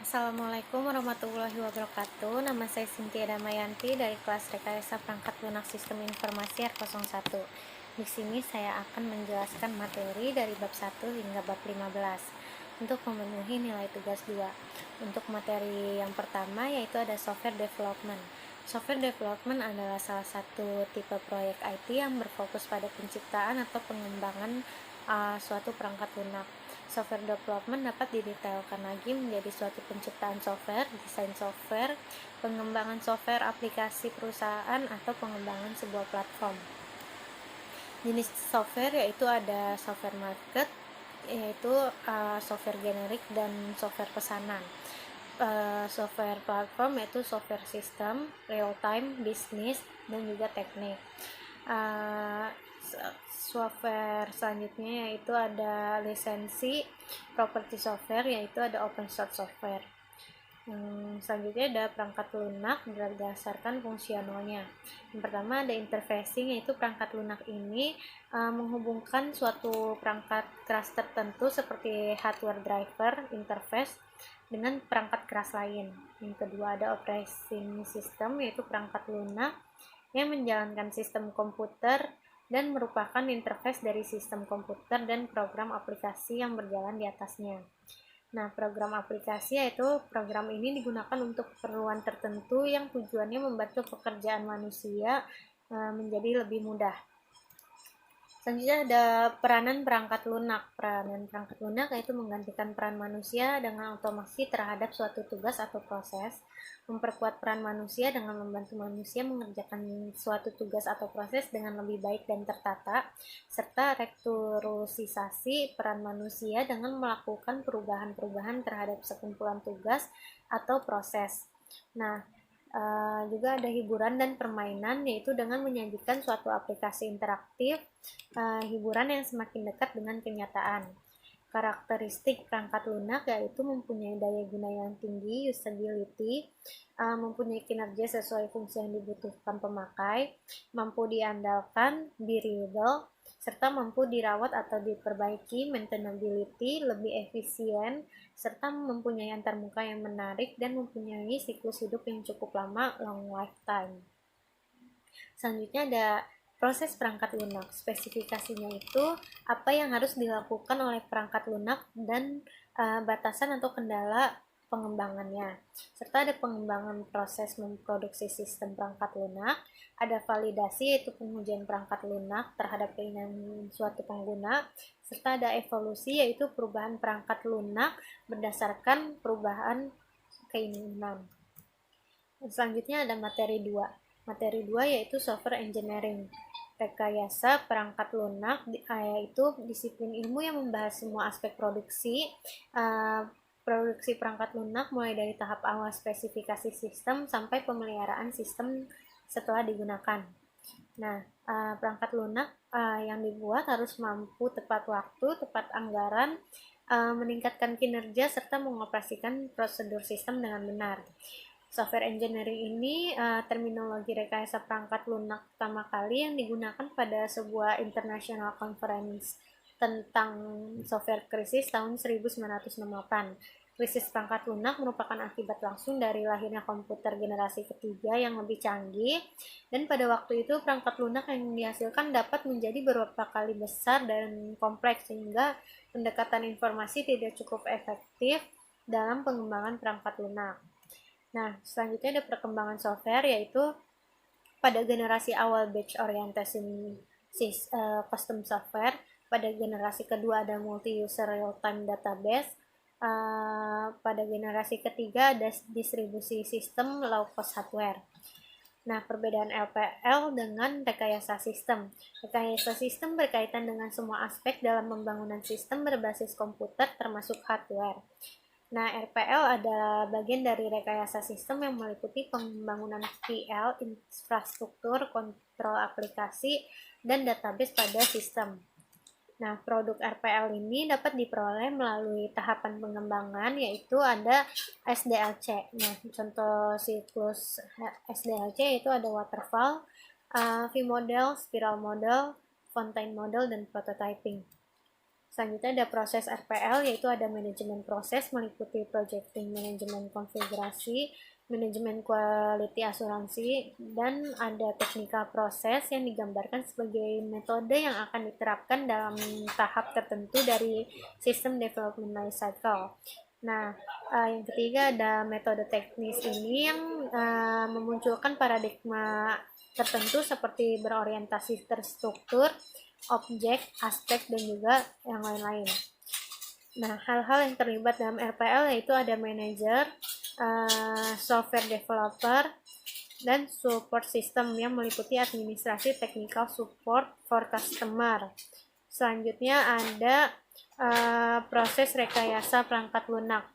Assalamualaikum warahmatullahi wabarakatuh. Nama saya Cynthia Damayanti dari kelas Rekayasa Perangkat Lunak Sistem Informasi R01. Di sini saya akan menjelaskan materi dari bab 1 hingga bab 15 untuk memenuhi nilai tugas 2. Untuk materi yang pertama yaitu ada software development. Software development adalah salah satu tipe proyek IT yang berfokus pada penciptaan atau pengembangan suatu perangkat lunak. Software development dapat didetailkan lagi menjadi suatu penciptaan software, desain software, pengembangan software aplikasi perusahaan, atau pengembangan sebuah platform. Jenis software yaitu ada software market, yaitu software generik, dan software pesanan. Software platform yaitu software system, real time, bisnis, dan juga teknik. Software selanjutnya yaitu ada lisensi, properti software, yaitu ada open source software. Selanjutnya ada perangkat lunak berdasarkan fungsionalnya. Yang pertama ada interfacing, yaitu perangkat lunak ini menghubungkan suatu perangkat keras tertentu seperti hardware driver interface dengan perangkat keras lain. Yang kedua ada operating system, yaitu perangkat lunak yang menjalankan sistem komputer dan merupakan interface dari sistem komputer dan program aplikasi yang berjalan di atasnya. Nah, program aplikasi yaitu program ini digunakan untuk keperluan tertentu yang tujuannya membantu pekerjaan manusia menjadi lebih mudah. Selanjutnya ada peranan perangkat lunak. Peranan perangkat lunak yaitu menggantikan peran manusia dengan otomasi terhadap suatu tugas atau proses, memperkuat peran manusia dengan membantu manusia mengerjakan suatu tugas atau proses dengan lebih baik dan tertata, serta rekturusisasi peran manusia dengan melakukan perubahan-perubahan terhadap sekumpulan tugas atau proses. Nah, juga ada hiburan dan permainan, yaitu dengan menyajikan suatu aplikasi interaktif, hiburan yang semakin dekat dengan kenyataan. Karakteristik perangkat lunak yaitu mempunyai daya guna yang tinggi, usability, mempunyai kinerja sesuai fungsi yang dibutuhkan pemakai, mampu diandalkan, reliable, serta mampu dirawat atau diperbaiki, maintainability, lebih efisien, serta mempunyai antarmuka yang menarik dan mempunyai siklus hidup yang cukup lama, long lifetime. Selanjutnya ada proses perangkat lunak. Spesifikasinya itu apa yang harus dilakukan oleh perangkat lunak dan batasan atau kendala pengembangannya, serta ada pengembangan proses memproduksi sistem perangkat lunak, ada validasi yaitu pengujian perangkat lunak terhadap keinginan suatu pengguna, serta ada evolusi yaitu perubahan perangkat lunak berdasarkan perubahan keinginan. Selanjutnya ada materi 2. Materi 2 yaitu software engineering. Rekayasa perangkat lunak yaitu disiplin ilmu yang membahas semua aspek produksi perangkat lunak mulai dari tahap awal spesifikasi sistem sampai pemeliharaan sistem setelah digunakan. Nah, perangkat lunak yang dibuat harus mampu tepat waktu, tepat anggaran, meningkatkan kinerja, serta mengoperasikan prosedur sistem dengan benar. Software engineering ini terminologi rekayasa perangkat lunak pertama kali yang digunakan pada sebuah international conference tentang software krisis tahun 1968. Krisis perangkat lunak merupakan akibat langsung dari lahirnya komputer generasi ketiga yang lebih canggih, dan pada waktu itu perangkat lunak yang dihasilkan dapat menjadi beberapa kali besar dan kompleks sehingga pendekatan informasi tidak cukup efektif dalam pengembangan perangkat lunak. Nah, selanjutnya ada perkembangan software yaitu pada generasi awal batch orientation custom software, pada generasi kedua ada multi-user real-time database, pada generasi ketiga ada distribusi sistem low-cost hardware. Nah, perbedaan LPL dengan rekayasa sistem. Rekayasa sistem berkaitan dengan semua aspek dalam pembangunan sistem berbasis komputer termasuk hardware. Nah, RPL ada bagian dari rekayasa sistem yang meliputi pembangunan PL, infrastruktur, kontrol aplikasi, dan database pada sistem. Nah, produk RPL ini dapat diperoleh melalui tahapan pengembangan, yaitu ada SDLC. Nah, contoh siklus SDLC yaitu ada waterfall, V-model, spiral model, fountain model, dan prototyping. Selanjutnya ada proses RPL, yaitu ada manajemen proses meliputi projecting, manajemen konfigurasi, manajemen quality asuransi, dan ada technical proses yang digambarkan sebagai metode yang akan diterapkan dalam tahap tertentu dari sistem development life cycle. Nah, yang ketiga ada metode teknis ini yang memunculkan paradigma tertentu seperti berorientasi terstruktur, objek, aspek, dan juga yang lain-lain. Nah, hal-hal yang terlibat dalam RPL yaitu ada manager, software developer, dan support system yang meliputi administrasi technical support for customer. Selanjutnya ada proses rekayasa perangkat lunak,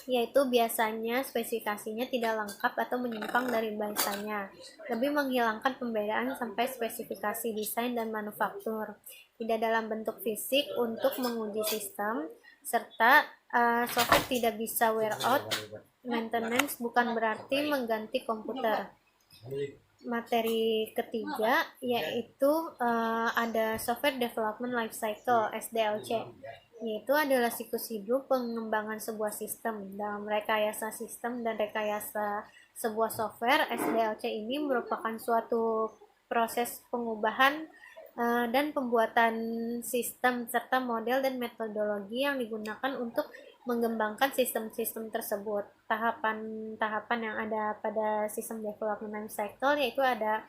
yaitu biasanya spesifikasinya tidak lengkap atau menyimpang dari bahasanya, lebih menghilangkan pembedaan sampai spesifikasi desain dan manufaktur, tidak dalam bentuk fisik untuk menguji sistem, serta software tidak bisa wear out. Maintenance bukan berarti mengganti komputer. Materi ketiga yaitu ada software development life cycle (SDLC), yaitu adalah siklus hidup pengembangan sebuah sistem. Dalam rekayasa sistem dan rekayasa sebuah software, SDLC ini merupakan suatu proses pengubahan dan pembuatan sistem serta model dan metodologi yang digunakan untuk mengembangkan sistem-sistem tersebut. Tahapan-tahapan yang ada pada sistem development cycle yaitu ada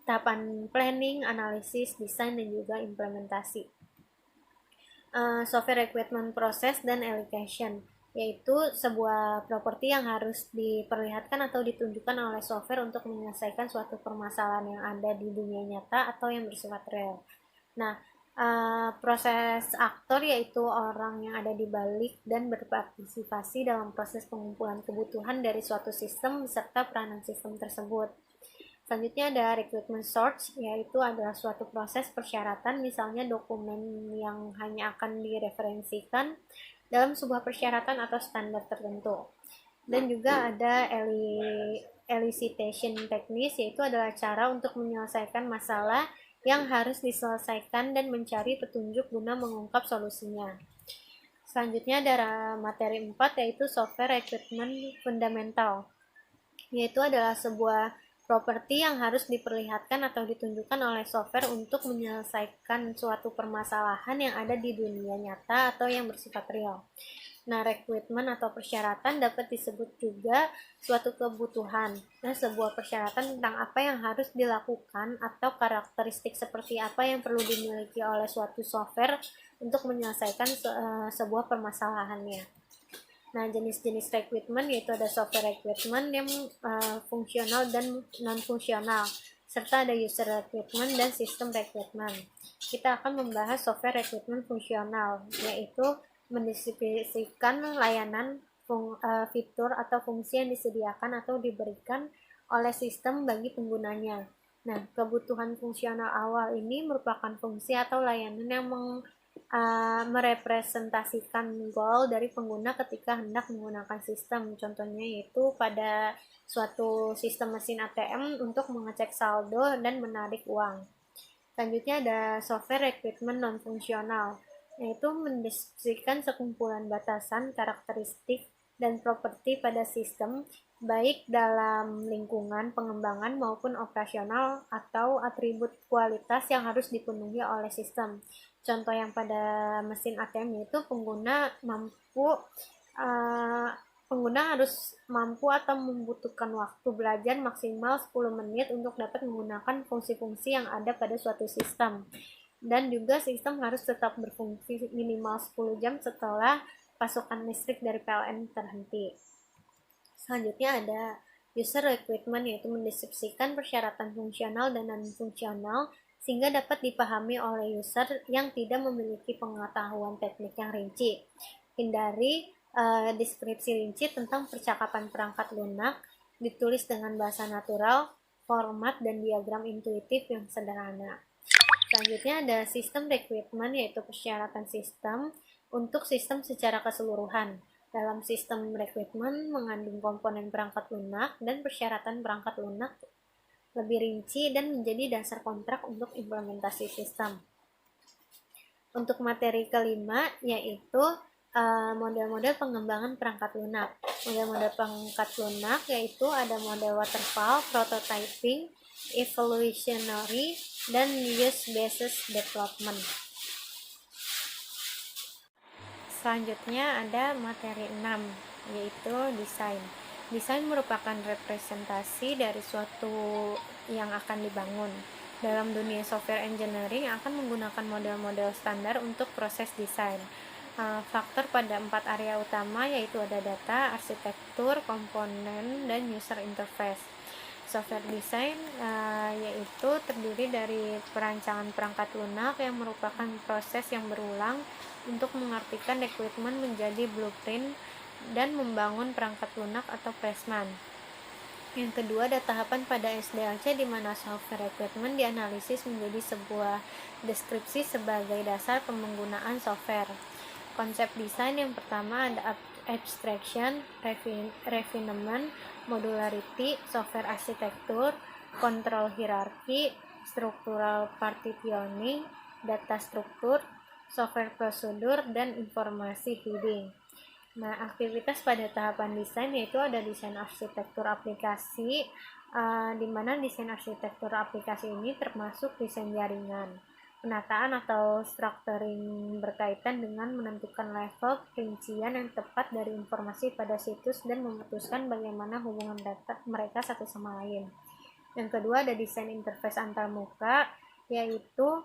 tahapan planning, analisis, desain, dan juga implementasi. Software requirement process dan allocation, yaitu sebuah properti yang harus diperlihatkan atau ditunjukkan oleh software untuk menyelesaikan suatu permasalahan yang ada di dunia nyata atau yang bersifat real. Nah, proses aktor yaitu orang yang ada di balik dan berpartisipasi dalam proses pengumpulan kebutuhan dari suatu sistem beserta peranan sistem tersebut. Selanjutnya ada recruitment source, yaitu adalah suatu proses persyaratan, misalnya dokumen yang hanya akan direferensikan dalam sebuah persyaratan atau standar tertentu. Dan juga ada elicitation teknis, yaitu adalah cara untuk menyelesaikan masalah yang harus diselesaikan dan mencari petunjuk guna mengungkap solusinya. Selanjutnya ada materi 4, yaitu software requirement fundamental, yaitu adalah sebuah properti yang harus diperlihatkan atau ditunjukkan oleh software untuk menyelesaikan suatu permasalahan yang ada di dunia nyata atau yang bersifat real. Nah, requirement atau persyaratan dapat disebut juga suatu kebutuhan. Nah, sebuah persyaratan tentang apa yang harus dilakukan atau karakteristik seperti apa yang perlu dimiliki oleh suatu software untuk menyelesaikan sebuah permasalahannya. Nah, jenis-jenis requirement yaitu ada software requirement yang fungsional dan non-fungsional, serta ada user requirement dan system requirement. Kita akan membahas software requirement fungsional, yaitu mendeskripsikan layanan, fitur atau fungsi yang disediakan atau diberikan oleh sistem bagi penggunanya. Nah, kebutuhan fungsional awal ini merupakan fungsi atau layanan yang merepresentasikan goal dari pengguna ketika hendak menggunakan sistem. Contohnya yaitu pada suatu sistem mesin ATM untuk mengecek saldo dan menarik uang. Selanjutnya ada software requirement non-fungsional, yaitu mendeskripsikan sekumpulan batasan, karakteristik, dan properti pada sistem, baik dalam lingkungan pengembangan maupun operasional atau atribut kualitas yang harus dipenuhi oleh sistem. Contoh yang pada mesin ATM itu pengguna harus mampu atau membutuhkan waktu belajar maksimal 10 menit untuk dapat menggunakan fungsi-fungsi yang ada pada suatu sistem. Dan juga sistem harus tetap berfungsi minimal 10 jam setelah pasokan listrik dari PLN terhenti. Selanjutnya ada user requirement, yaitu mendeskripsikan persyaratan fungsional dan non-fungsional sehingga dapat dipahami oleh user yang tidak memiliki pengetahuan teknik yang rinci. Hindari deskripsi rinci tentang percakapan perangkat lunak, ditulis dengan bahasa natural, format dan diagram intuitif yang sederhana. Selanjutnya ada sistem requirement, yaitu persyaratan sistem untuk sistem secara keseluruhan. Dalam sistem requirement mengandung komponen perangkat lunak dan persyaratan perangkat lunak lebih rinci dan menjadi dasar kontrak untuk implementasi sistem. Untuk materi kelima yaitu model-model pengembangan perangkat lunak. Model-model perangkat lunak yaitu ada model waterfall, prototyping, evolutionary, dan use-based development. Selanjutnya ada materi 6 yaitu desain. Desain merupakan representasi dari suatu yang akan dibangun. Dalam dunia software engineering akan menggunakan model-model standar untuk proses desain. Faktor pada 4 area utama yaitu ada data, arsitektur, komponen, dan user interface. Software design yaitu terdiri dari perancangan perangkat lunak yang merupakan proses yang berulang untuk mengartikan equipment menjadi blueprint dan membangun perangkat lunak atau placement. Yang kedua ada tahapan pada SDLC di mana software equipment dianalisis menjadi sebuah deskripsi sebagai dasar penggunaan software. Konsep desain yang pertama ada abstraction, refinement, modularity, software arsitektur, control hierarchy, structural partitioning, data struktur, software prosedur, dan informasi hiding. Nah, aktivitas pada tahapan desain yaitu ada desain arsitektur aplikasi, di mana desain arsitektur aplikasi ini termasuk desain jaringan. Penataan atau structuring berkaitan dengan menentukan level perincian yang tepat dari informasi pada situs dan memutuskan bagaimana hubungan data mereka satu sama lain. Yang kedua ada desain interface antarmuka, yaitu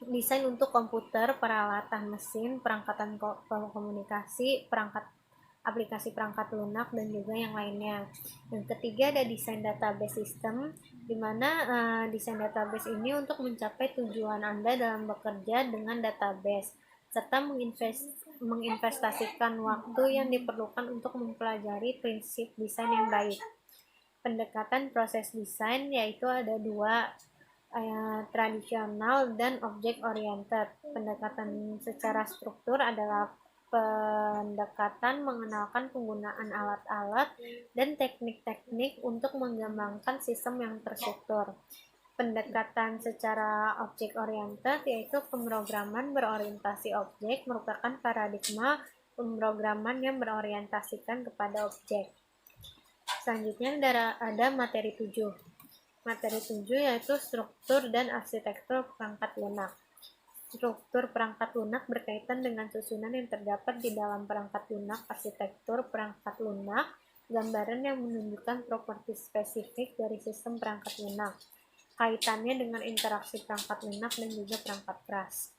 desain untuk komputer, peralatan mesin, perangkatan komunikasi, aplikasi perangkat lunak, dan juga yang lainnya. Yang ketiga ada desain database system, di mana desain database ini untuk mencapai tujuan Anda dalam bekerja dengan database, serta menginvestasikan waktu yang diperlukan untuk mempelajari prinsip desain yang baik. Pendekatan proses desain yaitu ada dua, tradisional dan object oriented. Pendekatan secara struktur adalah pendekatan mengenalkan penggunaan alat-alat dan teknik-teknik untuk mengembangkan sistem yang terstruktur. Pendekatan secara object oriented yaitu pemrograman berorientasi objek, merupakan paradigma pemrograman yang berorientasikan kepada objek. Selanjutnya ada materi 7. Materi 7 yaitu struktur dan arsitektur perangkat lunak. Struktur perangkat lunak berkaitan dengan susunan yang terdapat di dalam perangkat lunak. Arsitektur perangkat lunak, gambaran yang menunjukkan properti spesifik dari sistem perangkat lunak. Kaitannya dengan interaksi perangkat lunak dan juga perangkat keras.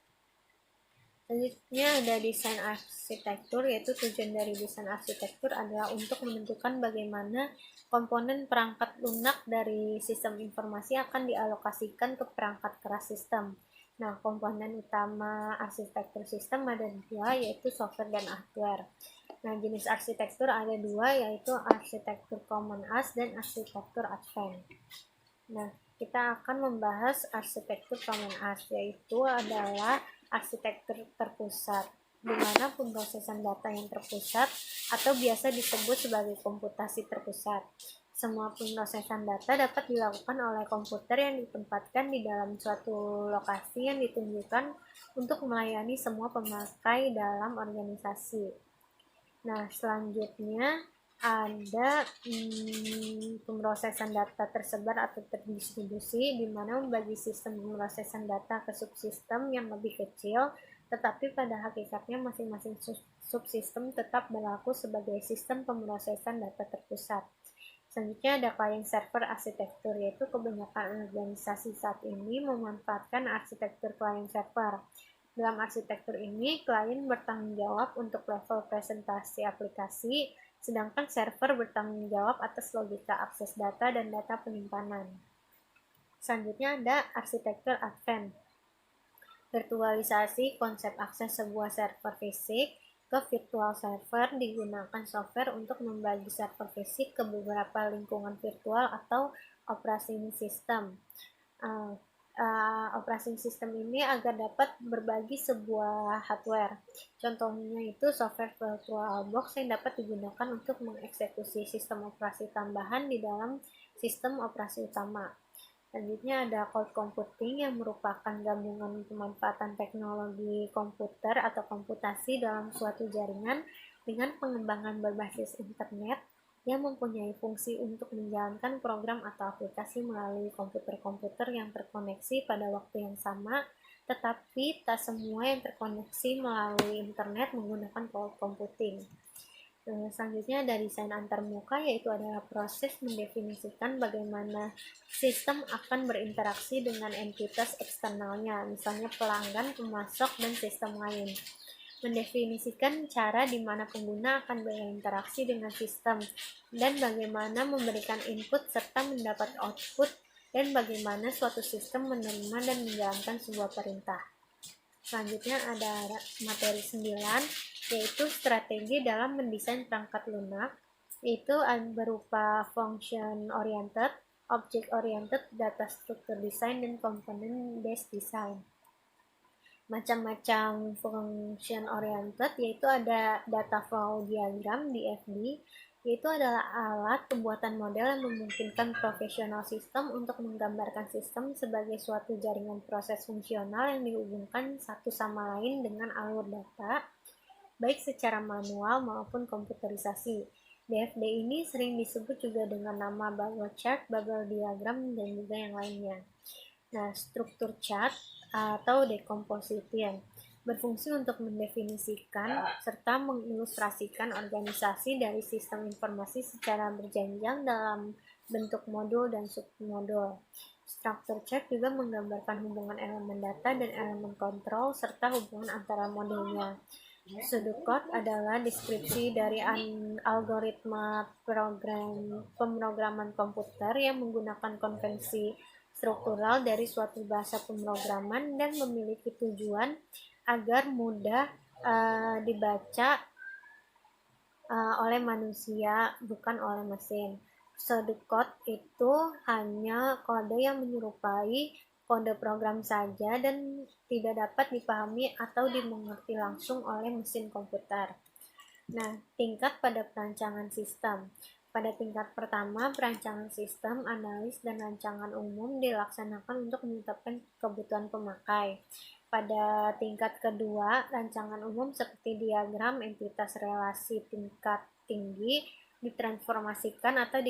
Selanjutnya ada desain arsitektur, yaitu tujuan dari desain arsitektur adalah untuk menentukan bagaimana komponen perangkat lunak dari sistem informasi akan dialokasikan ke perangkat keras sistem. Nah, komponen utama arsitektur sistem ada dua, yaitu software dan hardware. Nah, jenis arsitektur ada dua, yaitu arsitektur common as dan arsitektur advanced. Nah, kita akan membahas arsitektur common as, yaitu adalah arsitektur terpusat, di mana pemrosesan data yang terpusat atau biasa disebut sebagai komputasi terpusat. Semua pemrosesan data dapat dilakukan oleh komputer yang ditempatkan di dalam suatu lokasi yang ditunjukkan untuk melayani semua pemakai dalam organisasi. Nah, selanjutnya ada pemrosesan data tersebar atau terdistribusi, di mana membagi sistem pemrosesan data ke subsistem yang lebih kecil, tetapi pada hakikatnya masing-masing subsistem tetap berlaku sebagai sistem pemrosesan data terpusat. Selanjutnya ada client server arsitektur, yaitu kebanyakan organisasi saat ini memanfaatkan arsitektur client server. Dalam arsitektur ini, klien bertanggung jawab untuk level presentasi aplikasi, sedangkan server bertanggung jawab atas logika akses data dan data penyimpanan. Selanjutnya ada arsitektur advanced. Virtualisasi konsep akses sebuah server fisik ke virtual server, digunakan software untuk membagi server fisik ke beberapa lingkungan virtual atau operating system. Operating system ini agar dapat berbagi sebuah hardware. Contohnya itu software VirtualBox yang dapat digunakan untuk mengeksekusi sistem operasi tambahan di dalam sistem operasi utama. Selanjutnya ada cloud computing yang merupakan gabungan pemanfaatan teknologi komputer atau komputasi dalam suatu jaringan dengan pengembangan berbasis internet yang mempunyai fungsi untuk menjalankan program atau aplikasi melalui komputer-komputer yang terkoneksi pada waktu yang sama, tetapi tak semua yang terkoneksi melalui internet menggunakan cloud computing. Selanjutnya ada desain antarmuka, yaitu adalah proses mendefinisikan bagaimana sistem akan berinteraksi dengan entitas eksternalnya, misalnya pelanggan, pemasok, dan sistem lain. Mendefinisikan cara di mana pengguna akan berinteraksi dengan sistem, dan bagaimana memberikan input serta mendapat output, dan bagaimana suatu sistem menerima dan menjalankan sebuah perintah. Selanjutnya ada materi 9, yaitu strategi dalam mendesain perangkat lunak, yaitu berupa function oriented, object oriented, data structure design, dan component based design. Macam-macam function oriented yaitu ada data flow diagram DFD, yaitu adalah alat pembuatan model yang memungkinkan profesional sistem untuk menggambarkan sistem sebagai suatu jaringan proses fungsional yang dihubungkan satu sama lain dengan alur data, baik secara manual maupun komputerisasi. DFD ini sering disebut juga dengan nama bubble chart, bubble diagram, dan juga yang lainnya. Nah, struktur chart atau decomposition berfungsi untuk mendefinisikan serta mengilustrasikan organisasi dari sistem informasi secara berjenjang dalam bentuk modul dan submodul. Structure chart juga menggambarkan hubungan elemen data dan elemen kontrol serta hubungan antara modulnya. Pseudocode adalah deskripsi dari algoritma pemrograman komputer yang menggunakan konvensi struktural dari suatu bahasa pemrograman dan memiliki tujuan agar mudah dibaca oleh manusia, bukan oleh mesin. Pseudocode itu hanya kode yang menyerupai kode program saja dan tidak dapat dipahami atau dimengerti langsung oleh mesin komputer. Nah, tingkat pada perancangan sistem. Pada tingkat pertama, perancangan sistem, analis, dan rancangan umum dilaksanakan untuk menetapkan kebutuhan pemakai. Pada tingkat kedua, rancangan umum seperti diagram entitas relasi tingkat tinggi ditransformasikan atau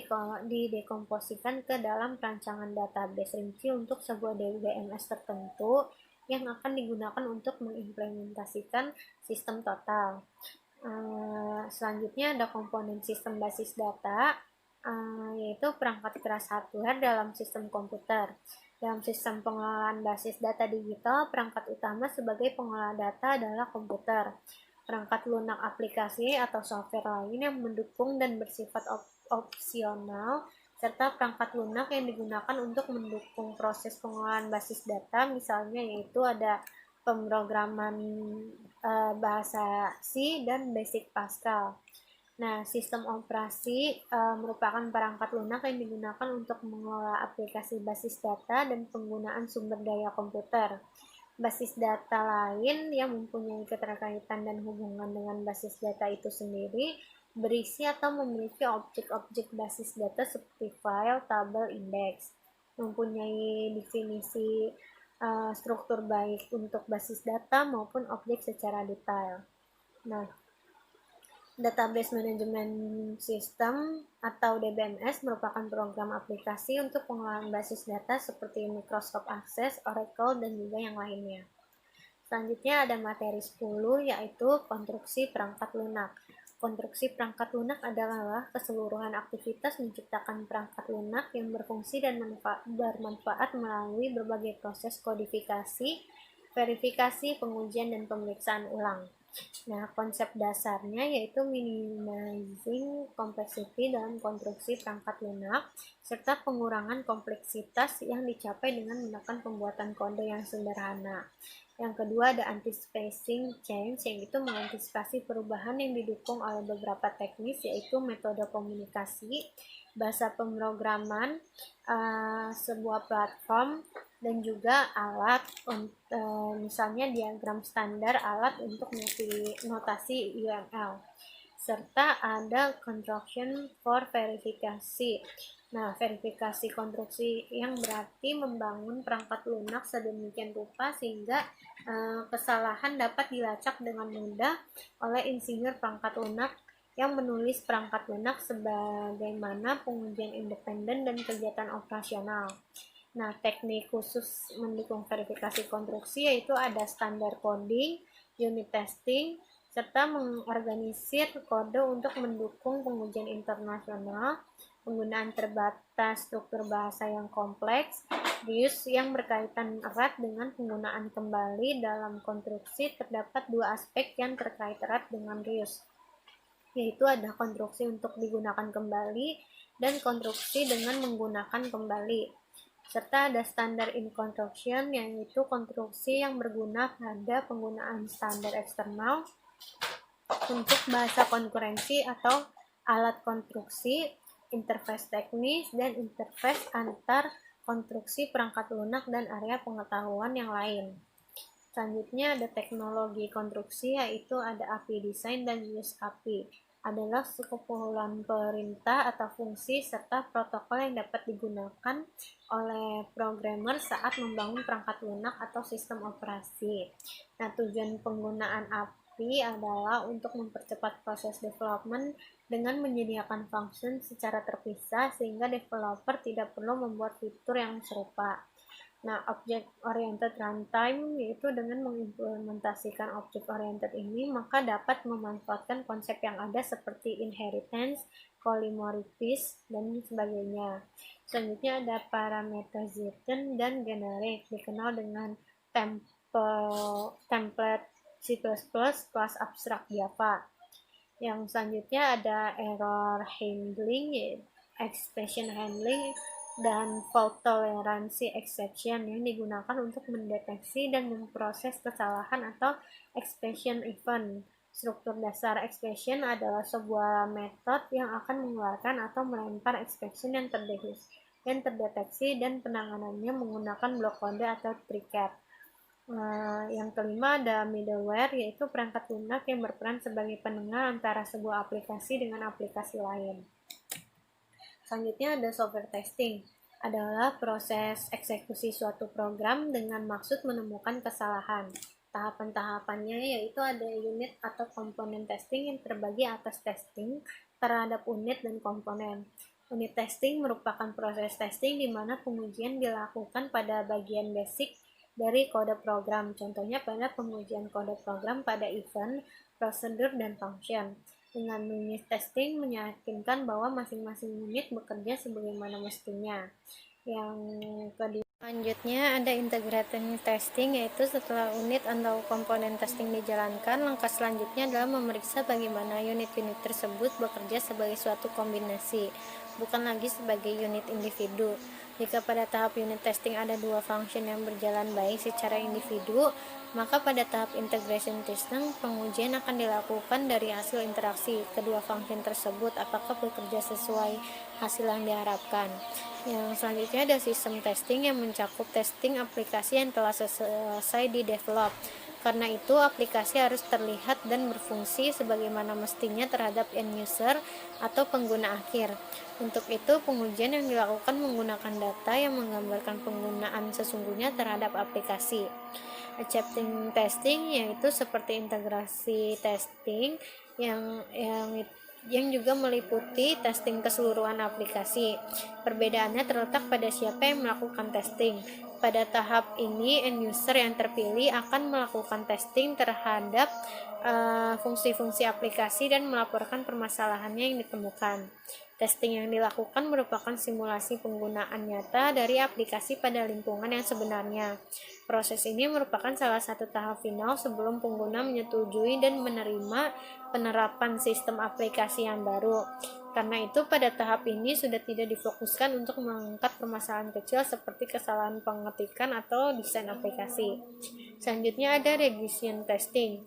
didekomposikan ke dalam rancangan database rinci untuk sebuah DBMS tertentu yang akan digunakan untuk mengimplementasikan sistem total. Selanjutnya ada komponen sistem basis data, yaitu perangkat keras hardware dalam sistem komputer. Dalam sistem pengelolaan basis data digital, perangkat utama sebagai pengelola data adalah komputer. Perangkat lunak aplikasi atau software lain yang mendukung dan bersifat opsional, serta perangkat lunak yang digunakan untuk mendukung proses pengelolaan basis data, misalnya yaitu ada pemrograman bahasa C dan Basic Pascal. Nah, sistem operasi merupakan perangkat lunak yang digunakan untuk mengelola aplikasi basis data dan penggunaan sumber daya komputer. Basis data lain yang mempunyai keterkaitan dan hubungan dengan basis data itu sendiri berisi atau memiliki objek-objek basis data seperti file, tabel, indeks, mempunyai definisi struktur baik untuk basis data maupun objek secara detail. Nah, Database Management System atau DBMS merupakan program aplikasi untuk pengelolaan basis data seperti Microsoft Access, Oracle, dan juga yang lainnya. Selanjutnya ada materi 10, yaitu konstruksi perangkat lunak. Konstruksi perangkat lunak adalah keseluruhan aktivitas menciptakan perangkat lunak yang berfungsi dan bermanfaat melalui berbagai proses kodifikasi, verifikasi, pengujian, dan pemeriksaan ulang. Nah, konsep dasarnya yaitu minimizing complexity dalam konstruksi perangkat lunak, serta pengurangan kompleksitas yang dicapai dengan menggunakan pembuatan kode yang sederhana. Yang kedua ada anticipating change, yaitu mengantisipasi perubahan yang didukung oleh beberapa teknis, yaitu metode komunikasi, bahasa pemrograman, sebuah platform, dan juga alat, misalnya diagram standar alat untuk notasi UML, serta ada construction for verifikasi. Nah, verifikasi konstruksi yang berarti membangun perangkat lunak sedemikian rupa sehingga kesalahan dapat dilacak dengan mudah oleh insinyur perangkat lunak yang menulis perangkat lunak sebagaimana pengujian independen dan kegiatan operasional. Nah, teknik khusus mendukung verifikasi konstruksi yaitu ada standar coding, unit testing, serta mengorganisir kode untuk mendukung pengujian internasional, penggunaan terbatas struktur bahasa yang kompleks, reuse yang berkaitan erat dengan penggunaan kembali dalam konstruksi. Terdapat dua aspek yang terkait erat dengan reuse, yaitu ada konstruksi untuk digunakan kembali dan konstruksi dengan menggunakan kembali. Serta ada standar in construction, yaitu konstruksi yang berguna pada penggunaan standar eksternal untuk bahasa konkurensi atau alat konstruksi, interface teknis, dan interface antar konstruksi perangkat lunak dan area pengetahuan yang lain. Selanjutnya ada teknologi konstruksi, yaitu ada API design dan use API. Adalah sekumpulan perintah atau fungsi serta protokol yang dapat digunakan oleh programmer saat membangun perangkat lunak atau sistem operasi. Nah, tujuan penggunaan API adalah untuk mempercepat proses development dengan menyediakan function secara terpisah sehingga developer tidak perlu membuat fitur yang serupa. Nah, object oriented runtime yaitu dengan mengimplementasikan object oriented ini maka dapat memanfaatkan konsep yang ada seperti inheritance, polymorphism, dan sebagainya. Selanjutnya ada parameterization dan generic, dikenal dengan template C++, kelas abstrak Java. Yang selanjutnya ada error handling, expression handling, dan fault tolerancy exception yang digunakan untuk mendeteksi dan memproses kesalahan atau expression event. Struktur dasar expression adalah sebuah metode yang akan mengeluarkan atau melempar expression yang terdeteksi dan penanganannya menggunakan blok kode atau tricep. Yang kelima ada middleware, yaitu perangkat lunak yang berperan sebagai penengah antara sebuah aplikasi dengan aplikasi lain. Selanjutnya ada software testing, adalah proses eksekusi suatu program dengan maksud menemukan kesalahan. Tahapan-tahapannya yaitu ada unit atau komponen testing yang terbagi atas testing terhadap unit dan komponen. Unit testing merupakan proses testing di mana pengujian dilakukan pada bagian basic dari kode program, contohnya pada pengujian kode program pada event, prosedur, dan function. Dengan unit testing meyakinkan bahwa masing-masing unit bekerja sebagaimana mestinya. Yang kedua, selanjutnya ada integrated testing, yaitu setelah unit atau komponen testing dijalankan, langkah selanjutnya adalah memeriksa bagaimana unit-unit tersebut bekerja sebagai suatu kombinasi, bukan lagi sebagai unit individu. Jika pada tahap unit testing ada dua function yang berjalan baik secara individu, maka pada tahap integration testing pengujian akan dilakukan dari hasil interaksi kedua function tersebut apakah bekerja sesuai hasil yang diharapkan. Yang selanjutnya ada sistem testing yang mencakup testing aplikasi yang telah selesai di develop. Karena itu, aplikasi harus terlihat dan berfungsi sebagaimana mestinya terhadap end user atau pengguna akhir. Untuk itu, pengujian yang dilakukan menggunakan data yang menggambarkan penggunaan sesungguhnya terhadap aplikasi. Accepting testing yaitu seperti integrasi testing yang juga meliputi testing keseluruhan aplikasi. Perbedaannya terletak pada siapa yang melakukan testing. Pada tahap ini, end user yang terpilih akan melakukan testing terhadap fungsi-fungsi aplikasi dan melaporkan permasalahannya yang ditemukan. Testing yang dilakukan merupakan simulasi penggunaan nyata dari aplikasi pada lingkungan yang sebenarnya. Proses ini merupakan salah satu tahap final sebelum pengguna menyetujui dan menerima penerapan sistem aplikasi yang baru. Karena itu, pada tahap ini sudah tidak difokuskan untuk mengangkat permasalahan kecil seperti kesalahan pengetikan atau desain aplikasi. Selanjutnya ada regression testing.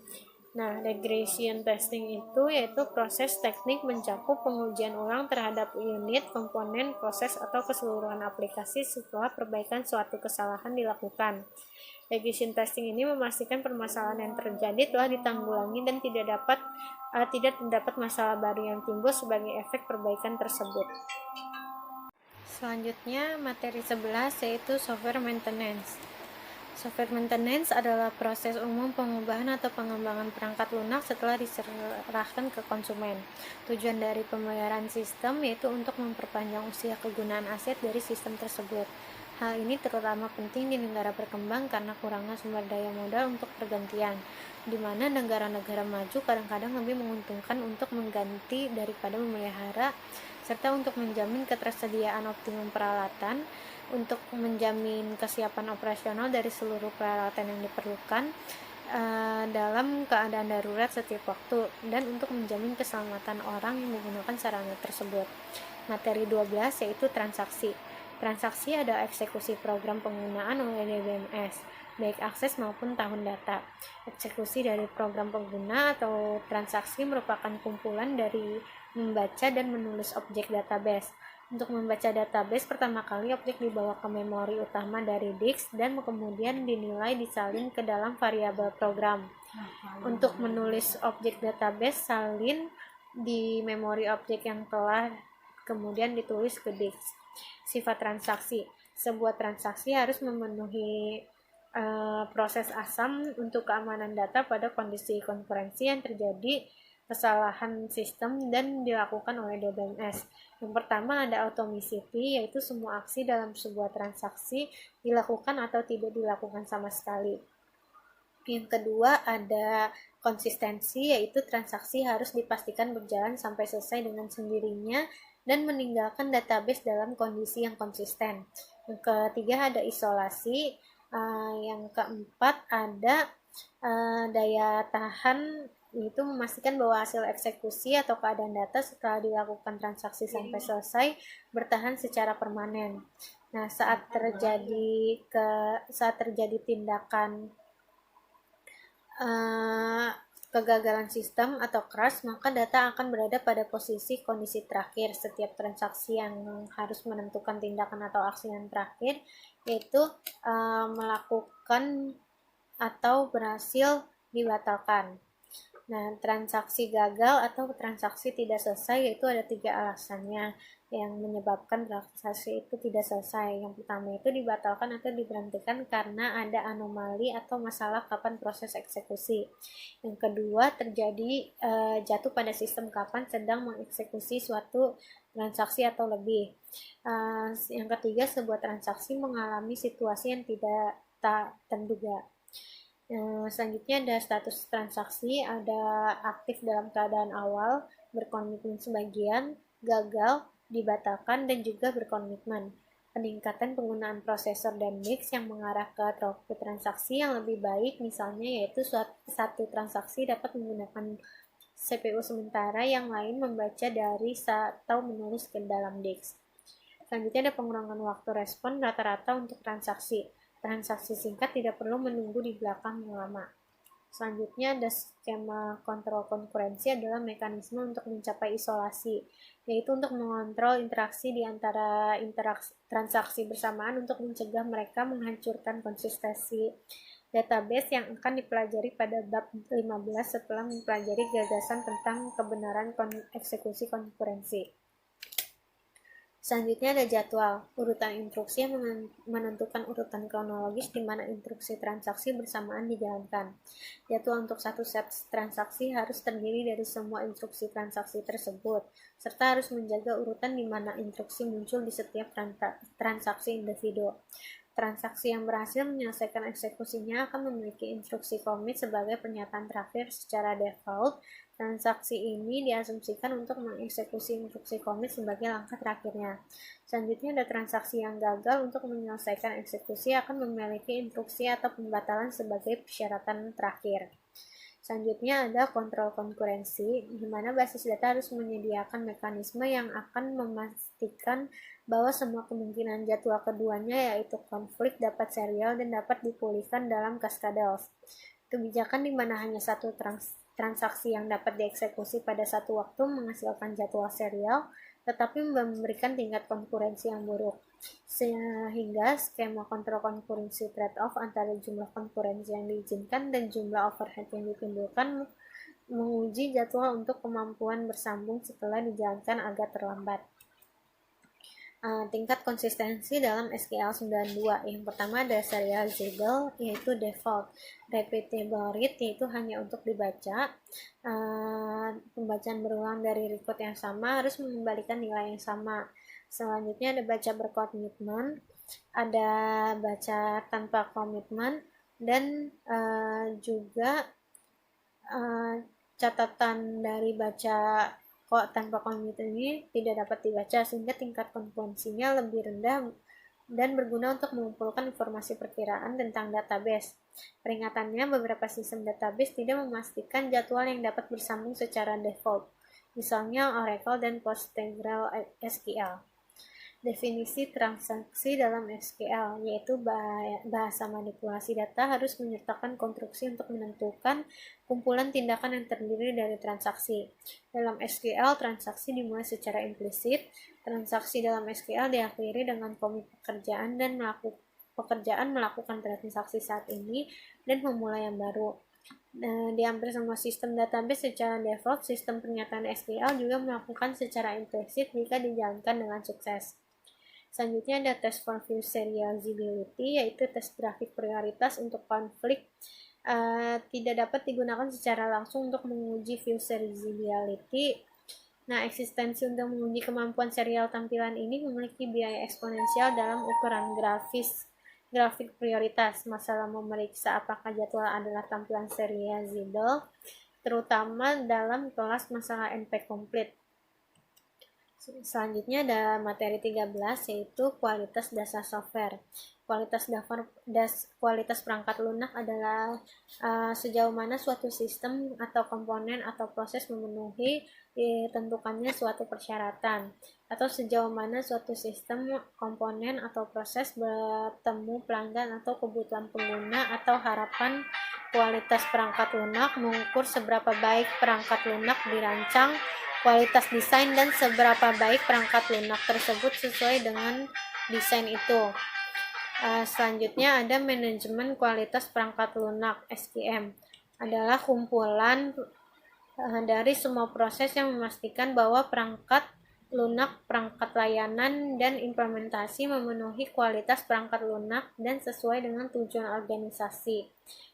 Nah, regression testing itu yaitu proses teknik mencakup pengujian ulang terhadap unit, komponen, proses, atau keseluruhan aplikasi setelah perbaikan suatu kesalahan dilakukan. Regression testing ini memastikan permasalahan yang terjadi telah ditanggulangi dan tidak terdapat masalah baru yang timbul sebagai efek perbaikan tersebut. Selanjutnya materi 11 yaitu software maintenance. Software maintenance adalah proses umum pengubahan atau pengembangan perangkat lunak setelah diserahkan ke konsumen. Tujuan dari pemeliharaan sistem yaitu untuk memperpanjang usia kegunaan aset dari sistem tersebut. Hal ini terutama penting di negara berkembang karena kurangnya sumber daya modal untuk pergantian, di mana negara-negara maju kadang-kadang lebih menguntungkan untuk mengganti daripada memelihara, serta untuk menjamin ketersediaan optimum peralatan, untuk menjamin kesiapan operasional dari seluruh peralatan yang diperlukan dalam keadaan darurat setiap waktu, dan untuk menjamin keselamatan orang yang menggunakan sarana tersebut. Materi 12 yaitu transaksi. Transaksi adalah eksekusi program penggunaan oleh DBMS, baik akses maupun tahun data. Eksekusi dari program pengguna atau transaksi merupakan kumpulan dari membaca dan menulis objek database. Untuk membaca database, pertama kali objek dibawa ke memori utama dari disk dan kemudian dinilai disalin ke dalam variabel program. Untuk menulis objek database, salin di memori objek yang telah kemudian ditulis ke disk. Sifat transaksi. Sebuah transaksi harus memenuhi proses asam untuk keamanan data pada kondisi konkurensi yang terjadi kesalahan sistem dan dilakukan oleh DBMS. Yang pertama ada automaticity, yaitu semua aksi dalam sebuah transaksi dilakukan atau tidak dilakukan sama sekali. Yang kedua ada konsistensi, yaitu transaksi harus dipastikan berjalan sampai selesai dengan sendirinya dan meninggalkan database dalam kondisi yang konsisten. Yang ketiga ada isolasi. Yang keempat ada daya tahan, yaitu memastikan bahwa hasil eksekusi atau keadaan data setelah dilakukan transaksi sampai selesai bertahan secara permanen. Nah, saat terjadi tindakan kegagalan sistem atau crash, maka data akan berada pada posisi kondisi terakhir. Setiap transaksi yang harus menentukan tindakan atau aksi yang terakhir, yaitu melakukan atau berhasil dibatalkan. Nah, transaksi gagal atau transaksi tidak selesai, yaitu ada 3 alasannya yang menyebabkan transaksi itu tidak selesai. Yang pertama itu dibatalkan atau diberhentikan karena ada anomali atau masalah kapan proses eksekusi. Yang kedua terjadi jatuh pada sistem kapan sedang mengeksekusi suatu transaksi atau lebih. Yang ketiga, sebuah transaksi mengalami situasi yang tidak terduga. Selanjutnya ada status transaksi, ada aktif dalam keadaan awal, berkomitmen sebagian, gagal, dibatalkan, dan juga berkomitmen. Peningkatan penggunaan prosesor dan disk yang mengarah ke throughput transaksi yang lebih baik, misalnya yaitu satu transaksi dapat menggunakan CPU sementara yang lain membaca dari atau menulis ke dalam disk. Selanjutnya ada pengurangan waktu respon rata-rata untuk transaksi. Transaksi singkat tidak perlu menunggu di belakang yang lama. Selanjutnya ada skema kontrol konkurensi, adalah mekanisme untuk mencapai isolasi, yaitu untuk mengontrol interaksi di antara transaksi bersamaan untuk mencegah mereka menghancurkan konsistensi database yang akan dipelajari pada bab 15 setelah mempelajari gagasan tentang kebenaran eksekusi konkurensi. Selanjutnya ada jadwal, urutan instruksi yang menentukan urutan kronologis di mana instruksi transaksi bersamaan dijalankan. Jadwal untuk satu set transaksi harus terdiri dari semua instruksi transaksi tersebut, serta harus menjaga urutan di mana instruksi muncul di setiap transaksi individu. Transaksi yang berhasil menyelesaikan eksekusinya akan memiliki instruksi commit sebagai pernyataan terakhir secara default. Transaksi ini diasumsikan untuk mengeksekusi instruksi commit sebagai langkah terakhirnya. Selanjutnya ada transaksi yang gagal untuk menyelesaikan eksekusi akan memiliki instruksi atau pembatalan sebagai persyaratan terakhir. Selanjutnya ada kontrol konkurensi, di mana basis data harus menyediakan mekanisme yang akan memastikan bahwa semua kemungkinan jadwal keduanya, yaitu konflik, dapat serial dan dapat dipulihkan dalam cascades. Kebijakan di mana hanya satu transaksi yang dapat dieksekusi pada satu waktu menghasilkan jadwal serial, tetapi memberikan tingkat konkurensi yang buruk. Sehingga skema kontrol konkurensi trade-off antara jumlah konkurensi yang diizinkan dan jumlah overhead yang ditimbulkan menguji jadwal untuk kemampuan bersambung setelah dijalankan agak terlambat. Tingkat konsistensi dalam SQL 92. Yang pertama ada serializable, yaitu default. Repeatable read, yaitu hanya untuk dibaca. Pembacaan berulang dari record yang sama harus mengembalikan nilai yang sama. Selanjutnya ada baca berkomitmen, ada baca tanpa komitmen, dan juga catatan dari baca kok tanpa komitmen ini tidak dapat dibaca, sehingga tingkat konvensinya lebih rendah dan berguna untuk mengumpulkan informasi perkiraan tentang database. Peringatannya, beberapa sistem database tidak memastikan jadwal yang dapat bersambung secara default, misalnya Oracle dan PostgreSQL. Definisi transaksi dalam SQL, yaitu bahasa manipulasi data harus menyertakan konstruksi untuk menentukan kumpulan tindakan yang terdiri dari transaksi. Dalam SQL, transaksi dimulai secara implisit. Transaksi dalam SQL diakhiri dengan komit pekerjaan dan melakukan transaksi saat ini dan memulai yang baru. Di hampir semua sistem database secara default, sistem pernyataan SQL juga melakukan secara implisit jika dijalankan dengan sukses. Selanjutnya ada test for view serializability, yaitu tes grafik prioritas untuk konflik. Tidak dapat digunakan secara langsung untuk menguji view serializability. Nah, eksistensi untuk menguji kemampuan serial tampilan ini memiliki biaya eksponensial dalam ukuran grafik prioritas. Masalah memeriksa apakah jadwal adalah tampilan serializable, terutama dalam kelas masalah NP complete. Selanjutnya ada materi 13, yaitu kualitas dasar software. Kualitas perangkat lunak adalah sejauh mana suatu sistem atau komponen atau proses memenuhi ditentukannya suatu persyaratan, atau sejauh mana suatu sistem, komponen, atau proses bertemu pelanggan atau kebutuhan pengguna atau harapan. Kualitas perangkat lunak mengukur seberapa baik perangkat lunak dirancang, kualitas desain, dan seberapa baik perangkat lunak tersebut sesuai dengan desain itu. Selanjutnya ada manajemen kualitas perangkat lunak, SQM. Adalah kumpulan dari semua proses yang memastikan bahwa perangkat lunak, perangkat layanan, dan implementasi memenuhi kualitas perangkat lunak dan sesuai dengan tujuan organisasi,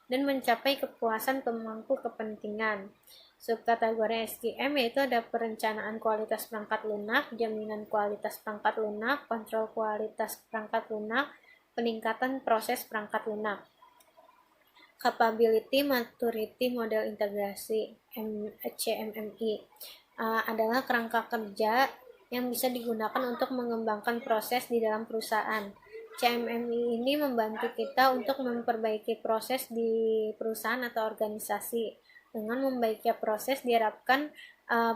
dan mencapai kepuasan pemangku kepentingan. Subkategori SQM yaitu ada perencanaan kualitas perangkat lunak, jaminan kualitas perangkat lunak, kontrol kualitas perangkat lunak, peningkatan proses perangkat lunak. Capability Maturity Model Integrasi, CMMI, adalah kerangka kerja yang bisa digunakan untuk mengembangkan proses di dalam perusahaan. CMMI ini membantu kita untuk memperbaiki proses di perusahaan atau organisasi. Dengan membaiknya proses, diharapkan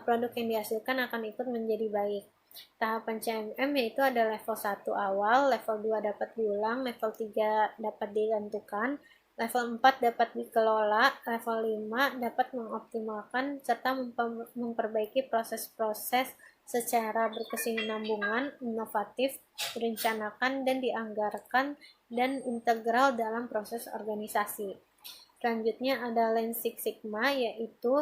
produk yang dihasilkan akan ikut menjadi baik. Tahapan CMM yaitu ada level 1 awal, level 2 dapat diulang, level 3 dapat ditentukan, level 4 dapat dikelola, level 5 dapat mengoptimalkan serta memperbaiki proses-proses secara berkesinambungan, inovatif, direncanakan, dan dianggarkan, dan integral dalam proses organisasi. Selanjutnya ada Lean Six Sigma, yaitu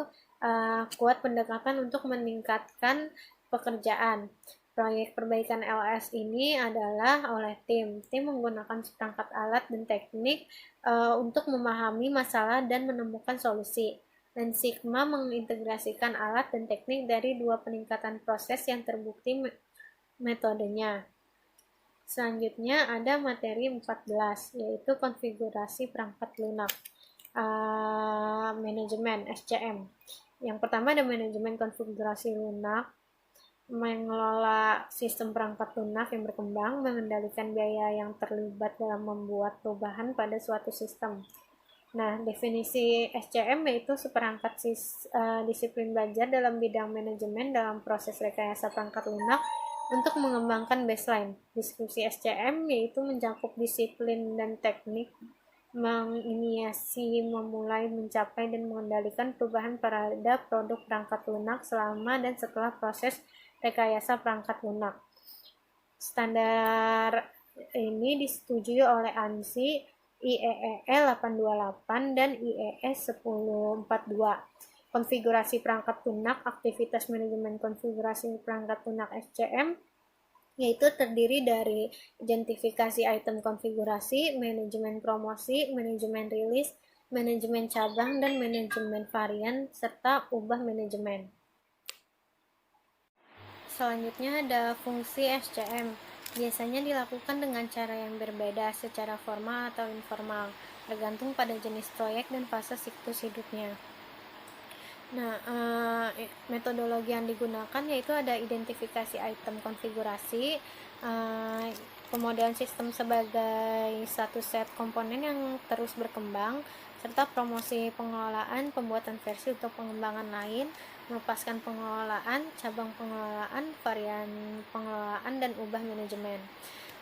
kuat pendekatan untuk meningkatkan pekerjaan. Proyek perbaikan LS ini adalah oleh tim menggunakan seperangkat alat dan teknik untuk memahami masalah dan menemukan solusi. Lean Sigma mengintegrasikan alat dan teknik dari dua peningkatan proses yang terbukti metodenya. Selanjutnya ada materi 14, yaitu konfigurasi perangkat lunak. Manajemen SCM. Yang pertama ada manajemen konfigurasi lunak, mengelola sistem perangkat lunak yang berkembang, mengendalikan biaya yang terlibat dalam membuat perubahan pada suatu sistem. Nah, definisi SCM yaitu seperangkat disiplin belajar dalam bidang manajemen dalam proses rekayasa perangkat lunak untuk mengembangkan baseline. Deskripsi SCM yaitu mencakup disiplin dan teknik menginisiasi, memulai, mencapai, dan mengendalikan perubahan pada produk perangkat lunak selama dan setelah proses rekayasa perangkat lunak. Standar ini disetujui oleh ANSI, IEEE 828, dan IES 1042. Konfigurasi perangkat lunak, aktivitas manajemen konfigurasi perangkat lunak SCM yaitu terdiri dari identifikasi item konfigurasi, manajemen promosi, manajemen rilis, manajemen cabang, dan manajemen varian, serta ubah manajemen. Selanjutnya ada fungsi SCM. Biasanya dilakukan dengan cara yang berbeda secara formal atau informal, tergantung pada jenis proyek dan fase siklus hidupnya. Nah, metodologi yang digunakan yaitu ada identifikasi item konfigurasi, pemodelan sistem sebagai satu set komponen yang terus berkembang, serta promosi pengelolaan, pembuatan versi untuk pengembangan lain, melepaskan pengelolaan, cabang pengelolaan, varian pengelolaan, dan ubah manajemen.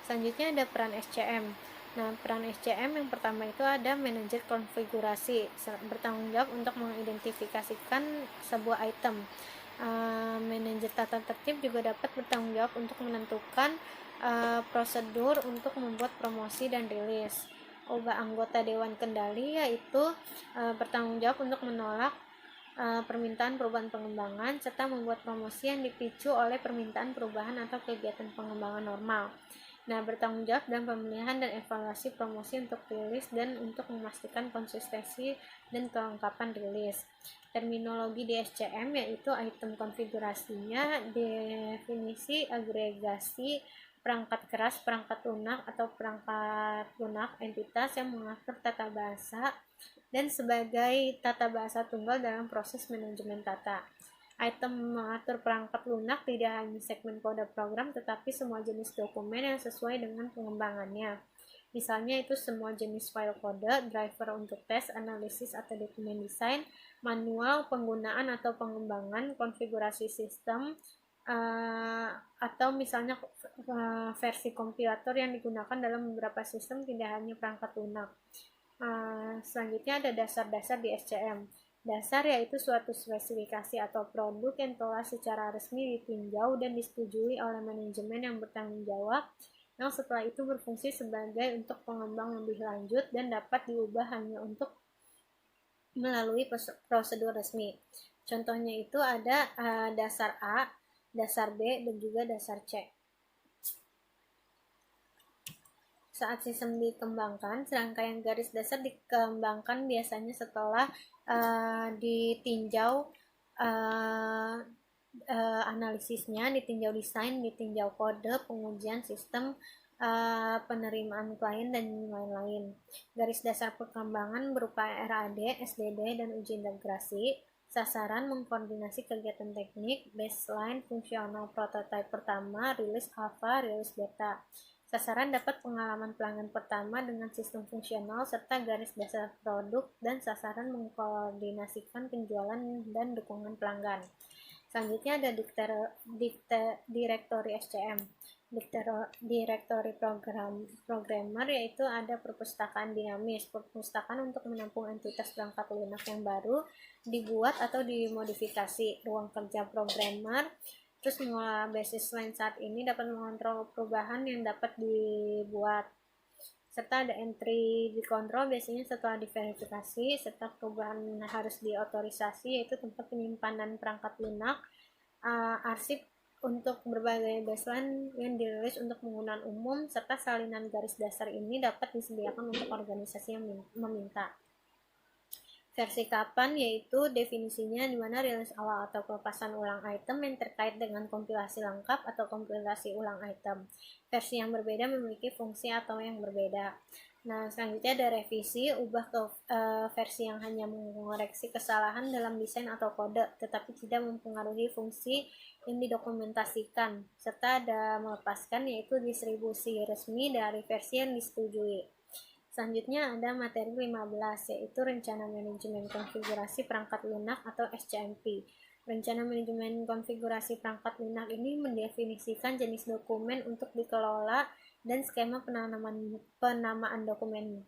Selanjutnya ada peran SCM. Nah, peran SCM yang pertama itu ada manajer konfigurasi, bertanggung jawab untuk mengidentifikasikan sebuah item. Manajer tata tertib juga dapat bertanggung jawab untuk menentukan prosedur untuk membuat promosi dan rilis. Ubah anggota Dewan Kendali yaitu bertanggung jawab untuk menolak permintaan perubahan pengembangan serta membuat promosi yang dipicu oleh permintaan perubahan atau kegiatan pengembangan normal. Nah, bertanggung jawab dalam pemilihan dan evaluasi promosi untuk rilis dan untuk memastikan konsistensi dan kelengkapan rilis. Terminologi di SCM yaitu item konfigurasinya, definisi agregasi, perangkat keras, perangkat lunak atau perangkat lunak, entitas yang mengatur tata bahasa, dan sebagai tata bahasa tunggal dalam proses manajemen tata. Item mengatur perangkat lunak tidak hanya segmen kode program, tetapi semua jenis dokumen yang sesuai dengan pengembangannya. Misalnya itu semua jenis file kode, driver untuk tes, analisis atau dokumen desain, manual penggunaan atau pengembangan, konfigurasi sistem, atau misalnya versi kompilator yang digunakan dalam beberapa sistem, tidak hanya perangkat lunak. Selanjutnya ada dasar-dasar di SCM. Dasar yaitu suatu spesifikasi atau produk yang telah secara resmi ditinjau dan disetujui oleh manajemen yang bertanggung jawab, yang setelah itu berfungsi sebagai untuk pengembang lebih lanjut dan dapat diubah hanya untuk melalui prosedur resmi. Contohnya itu ada dasar A, dasar B, dan juga dasar C. Saat sistem dikembangkan, serangkaian garis dasar dikembangkan biasanya setelah ditinjau analisisnya, ditinjau desain, ditinjau kode, pengujian sistem, penerimaan klien, dan lain-lain. Garis dasar perkembangan berupa RAD, SDD, dan uji integrasi. Sasaran mengkoordinasi kegiatan teknik, baseline, fungsional, prototipe pertama, rilis alpha, rilis beta. Sasaran dapat pengalaman pelanggan pertama dengan sistem fungsional serta garis dasar produk, dan sasaran mengkoordinasikan penjualan dan dukungan pelanggan. Selanjutnya ada direktori SCM. Direktori programmer yaitu ada perpustakaan dinamis. Perpustakaan untuk menampung entitas perangkat lunak yang baru dibuat atau dimodifikasi. Ruang kerja programmer. Terus mengolah baseline saat ini dapat mengontrol perubahan yang dapat dibuat, serta ada entry dikontrol biasanya setelah diverifikasi, serta perubahan harus diotorisasi yaitu tempat penyimpanan perangkat lunak, arsip untuk berbagai baseline yang dirilis untuk penggunaan umum, serta salinan garis dasar ini dapat disediakan untuk organisasi yang meminta. Versi kapan yaitu definisinya di mana rilis awal atau pelepasan ulang item yang terkait dengan kompilasi lengkap atau kompilasi ulang item. Versi yang berbeda memiliki fungsi atau yang berbeda. Nah, selanjutnya ada revisi, ubah ke versi yang hanya mengoreksi kesalahan dalam desain atau kode, tetapi tidak mempengaruhi fungsi yang didokumentasikan, serta ada melepaskan yaitu distribusi resmi dari versi yang disetujui. Selanjutnya ada materi 15, yaitu Rencana Manajemen Konfigurasi Perangkat Lunak atau SCMP. Rencana Manajemen Konfigurasi Perangkat Lunak ini mendefinisikan jenis dokumen untuk dikelola dan skema penamaan dokumen.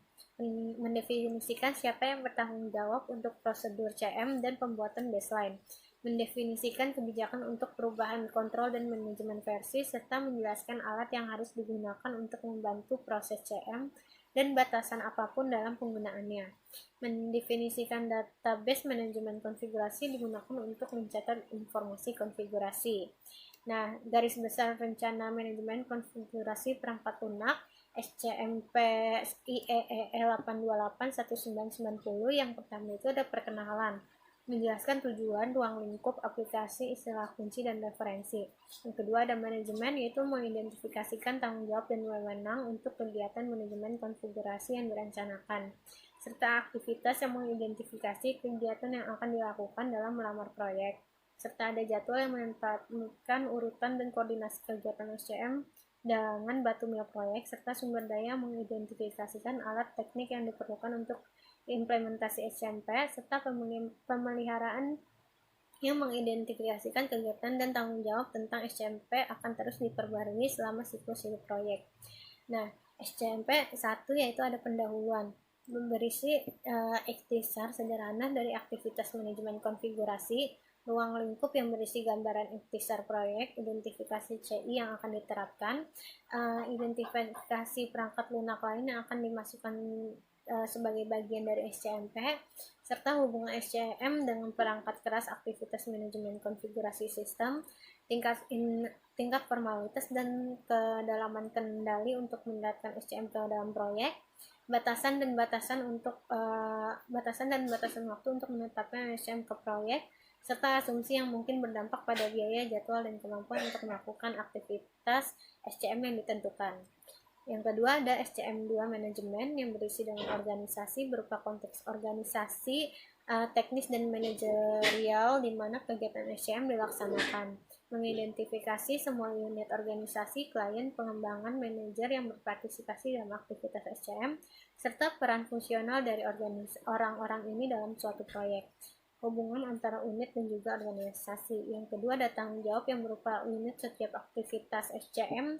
Mendefinisikan siapa yang bertanggung jawab untuk prosedur CM dan pembuatan baseline. Mendefinisikan kebijakan untuk perubahan kontrol dan manajemen versi, serta menjelaskan alat yang harus digunakan untuk membantu proses CM dan batasan apapun dalam penggunaannya. Mendefinisikan database manajemen konfigurasi digunakan untuk mencatat informasi konfigurasi. Nah, garis besar rencana manajemen konfigurasi perangkat lunak SCMP IEEE 828-1990 yang pertama itu ada perkenalan, menjelaskan tujuan, ruang lingkup, aplikasi, istilah kunci, dan referensi. Yang kedua ada manajemen, yaitu mengidentifikasikan tanggung jawab dan wewenang untuk kegiatan manajemen konfigurasi yang direncanakan, serta aktivitas yang mengidentifikasi kegiatan yang akan dilakukan dalam melamar proyek, serta ada jadwal yang menentukan urutan dan koordinasi kegiatan SCM dengan batu mil proyek, serta sumber daya mengidentifikasikan alat teknik yang diperlukan untuk implementasi SCMP, serta pemeliharaan yang mengidentifikasikan kegiatan dan tanggung jawab tentang SCMP akan terus diperbarui selama siklus hidup proyek. Nah, SCMP 1 yaitu ada pendahuluan, berisi ikhtisar sederhana dari aktivitas manajemen konfigurasi, ruang lingkup yang berisi gambaran ikhtisar proyek, identifikasi CI yang akan diterapkan, identifikasi perangkat lunak lain yang akan dimasukkan sebagai bagian dari SCMP, serta hubungan SCM dengan perangkat keras aktivitas manajemen konfigurasi sistem, tingkat formalitas dan kedalaman kendali untuk menerapkan SCMP dalam proyek, batasan dan batasan waktu untuk menetapkan SCM ke proyek, serta asumsi yang mungkin berdampak pada biaya, jadwal, dan kemampuan untuk melakukan aktivitas SCM yang ditentukan. Yang kedua ada SCM2 manajemen yang berisi dengan organisasi berupa konteks organisasi, teknis dan manajerial di mana kegiatan SCM dilaksanakan, mengidentifikasi semua unit organisasi, klien, pengembangan, manajer yang berpartisipasi dalam aktivitas SCM, serta peran fungsional dari orang-orang ini dalam suatu proyek, hubungan antara unit dan juga organisasi. Yang kedua ada tanggung jawab yang berupa unit setiap aktivitas SCM,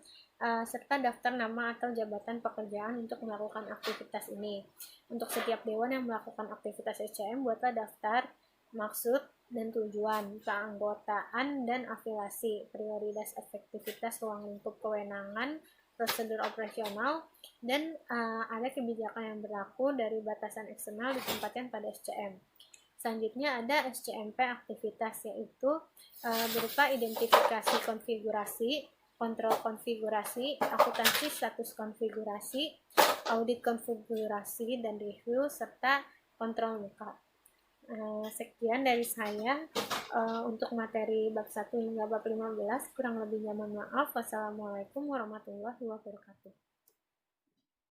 serta daftar nama atau jabatan pekerjaan untuk melakukan aktivitas ini. Untuk setiap dewan yang melakukan aktivitas SCM, buatlah daftar maksud dan tujuan, keanggotaan dan afiliasi, prioritas, efektivitas, ruang lingkup kewenangan, prosedur operasional, dan ada kebijakan yang berlaku dari batasan eksternal ditempatkan pada SCM. Selanjutnya ada SCMP aktivitas, yaitu berupa identifikasi konfigurasi, kontrol konfigurasi, akuntansi status konfigurasi, audit konfigurasi dan review, serta kontrol muka. Sekian dari saya untuk materi bab 1 hingga bab 15. Kurang lebihnya mohon maaf. Wassalamualaikum warahmatullahi wabarakatuh.